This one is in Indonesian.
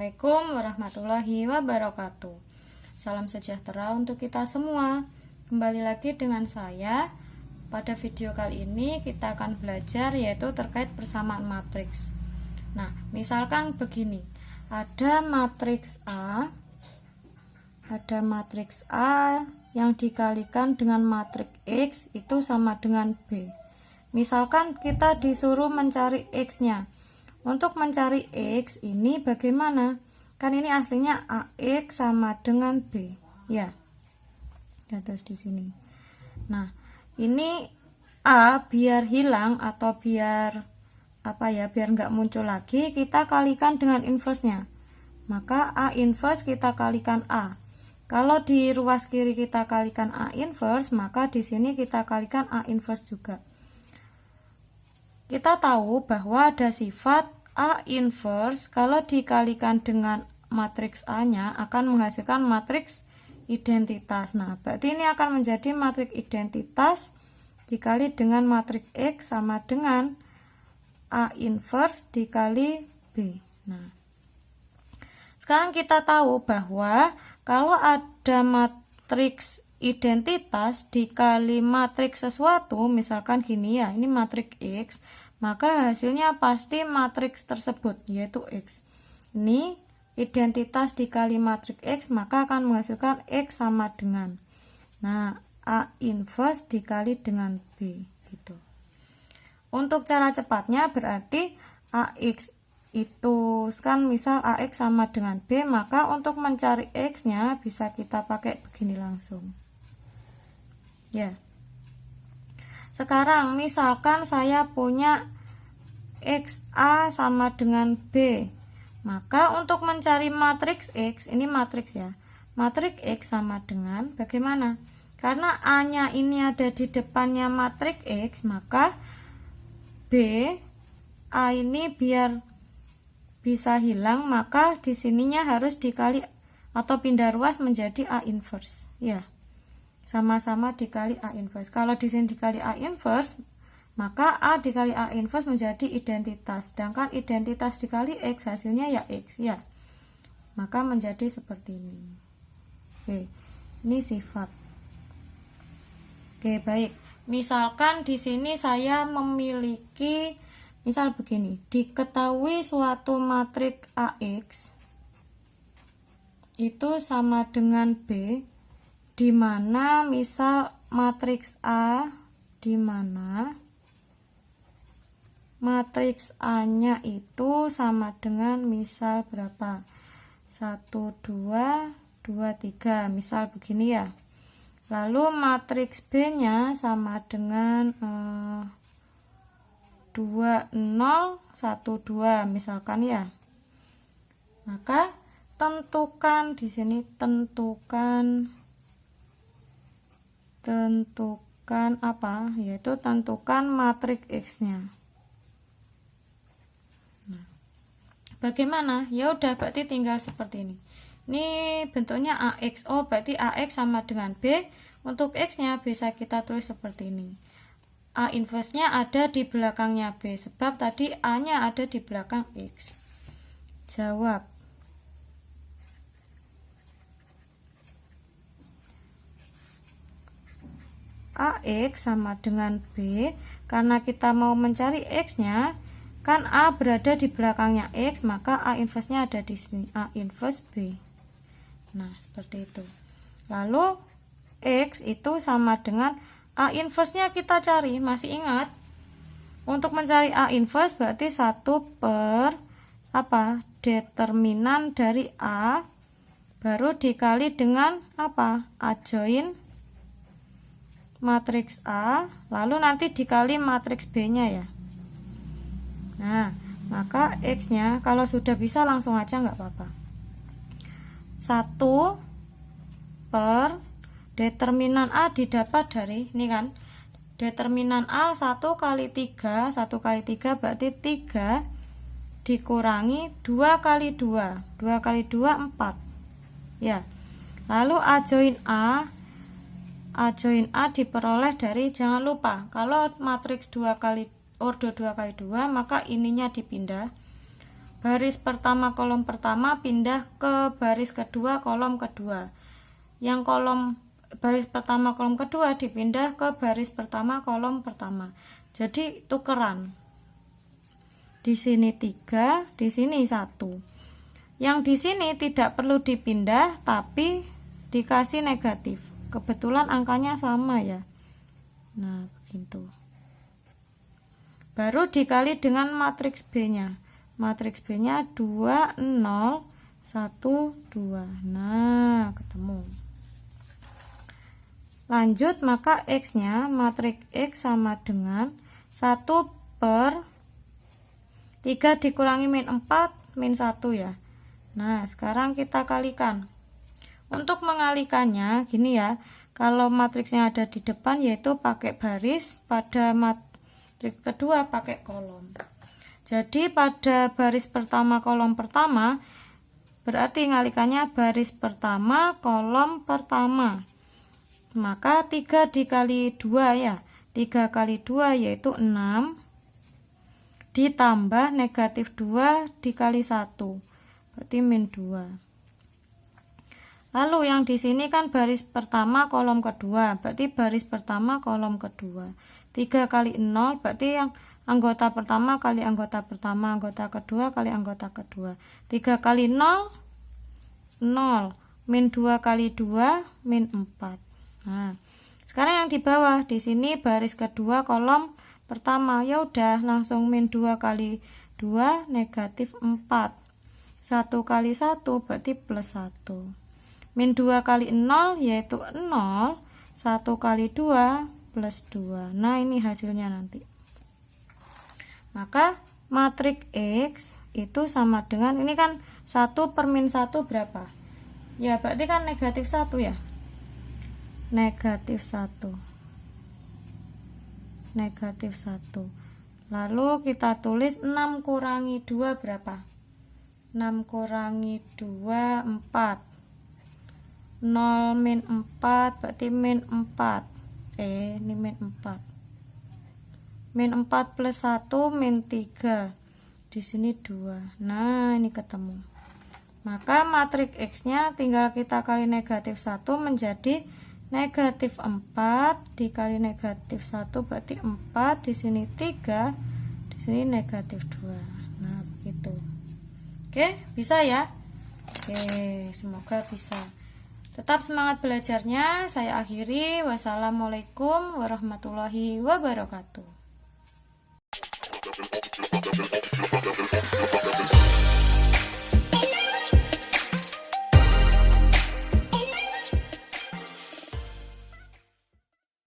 Assalamualaikum warahmatullahi wabarakatuh. Salam sejahtera untuk kita semua. Kembali lagi dengan saya. Pada video kali ini kita akan belajar yaitu terkait persamaan matriks. Nah, misalkan begini. Ada matriks A yang dikalikan dengan matriks X itu sama dengan B. Misalkan kita disuruh mencari X-nya. Untuk mencari X ini bagaimana? Kan ini aslinya AX sama dengan B, ya. Ya, terus di sini. Nah, ini A biar hilang atau biar biar nggak muncul lagi, kita kalikan dengan inverse-nya. Maka A inverse kita kalikan A. Kalau di ruas kiri kita kalikan A inverse, maka di sini kita kalikan A inverse juga. Kita tahu bahwa ada sifat A inverse kalau dikalikan dengan matriks A-nya akan menghasilkan matriks identitas. Nah, berarti ini akan menjadi matriks identitas dikali dengan matriks X sama dengan A inverse dikali B. Nah, sekarang kita tahu bahwa kalau ada matriks identitas dikali matriks sesuatu, misalkan gini ya, ini matriks X, maka hasilnya pasti matriks tersebut, yaitu X. Ini identitas dikali matriks X, maka akan menghasilkan X sama dengan, nah, A inverse dikali dengan B, gitu. Untuk cara cepatnya berarti AX itu kan misal AX sama dengan B, maka untuk mencari X-nya bisa kita pakai begini langsung. Ya. Sekarang misalkan saya punya XA sama dengan B, maka untuk mencari matriks X, ini matriks ya, matriks X sama dengan bagaimana? Karena A nya ini ada di depannya matriks X, maka B A ini biar bisa hilang, maka di sininya harus dikali atau pindah ruas menjadi A inverse, ya. Sama-sama dikali A inverse. Kalau di sini dikali A inverse, maka A dikali A inverse menjadi identitas. Sedangkan identitas dikali X hasilnya ya X, ya. Maka menjadi seperti ini. Oke, ini sifat. Oke, baik. Misalkan di sini saya memiliki, misal begini, diketahui suatu matriks AX itu sama dengan B, di mana misal matriks A, di mana matriks A-nya itu sama dengan misal berapa? 1 2 2 3, misal begini ya. Lalu matriks B-nya sama dengan 2 0 1 2 misalkan ya. Maka tentukan di sini tentukan apa? Yaitu tentukan matriks X-nya. Nah, bagaimana? Ya udah, berarti tinggal seperti ini. Ini bentuknya AXO, berarti AX sama dengan B. Untuk X-nya bisa kita tulis seperti ini. A inverse-nya ada di belakangnya B, sebab tadi A-nya ada di belakang X. Jawab. AX sama dengan B, karena kita mau mencari X-nya, kan A berada di belakangnya X, maka A inverse-nya ada di sini, A inverse B. Nah, seperti itu. Lalu X itu sama dengan A inverse-nya kita cari, masih ingat? Untuk mencari A inverse berarti 1 per determinan dari A baru dikali dengan adjoin matriks A, lalu nanti dikali matriks B-nya ya. Nah, maka X-nya kalau sudah bisa langsung aja nggak apa-apa. 1 per determinan A didapat dari ini kan. Determinan A 1 kali 3, 1 kali 3 berarti 3 dikurangi 2 kali 2. 2 kali 2 4. Ya. Lalu adjoin A diperoleh dari, jangan lupa kalau matriks 2 kali ordo 2 kali 2, maka ininya dipindah. baris pertama kolom pertama pindah ke baris kedua kolom kedua. Yang baris pertama kolom kedua dipindah ke baris pertama kolom pertama. Jadi tukeran. Di sini 3, di sini 1. Yang di sini tidak perlu dipindah tapi dikasih negatif. Kebetulan angkanya sama ya. Nah, begitu. Baru dikali dengan matriks B-nya. Matriks B-nya 2 0 1 2. Nah, ketemu. Lanjut, maka X-nya matriks X sama dengan 1 per 3 dikurangi min 4 min 1 ya. Nah, sekarang kita kalikan. Untuk mengalikannya gini ya, kalau matriksnya ada di depan yaitu pakai baris, pada matriks kedua pakai kolom. Jadi pada baris pertama kolom pertama berarti ngalikannya baris pertama kolom pertama. Maka 3 dikali 2 ya, 3 kali 2 yaitu 6 ditambah negatif 2 dikali 1 berarti min 2. Lalu yang di sini kan baris pertama kolom kedua, berarti baris pertama kolom kedua. 3 kali 0 berarti yang anggota pertama kali anggota pertama, anggota kedua kali anggota kedua. 3 kali 0 0, min 2 kali 2 min 4. Nah, sekarang yang di bawah di sini baris kedua kolom pertama, ya udah langsung min 2 kali 2 negatif 4. 1 kali 1 berarti plus 1. Min 2 kali 0 yaitu 0, 1 kali 2 plus 2. Nah, ini hasilnya nanti. Maka matriks X itu sama dengan, ini kan 1 per min 1 berapa? Ya, berarti kan negatif 1 ya. Negatif 1. Negatif 1. Lalu kita tulis 6 kurangi 2 berapa? 6 kurangi 2 4. 0 min 4 berarti min 4. Ini min 4. Min 4 plus 1 min 3. Di sini 2. Nah, ini ketemu. Maka matriks X-nya tinggal kita kali negatif 1 menjadi negatif 4 dikali negatif 1 berarti 4, di sini 3, di sini negatif 2. Nah, begitu. Oke, bisa ya? Oke, semoga bisa. Tetap semangat belajarnya. Saya akhiri. Wassalamualaikum warahmatullahi wabarakatuh.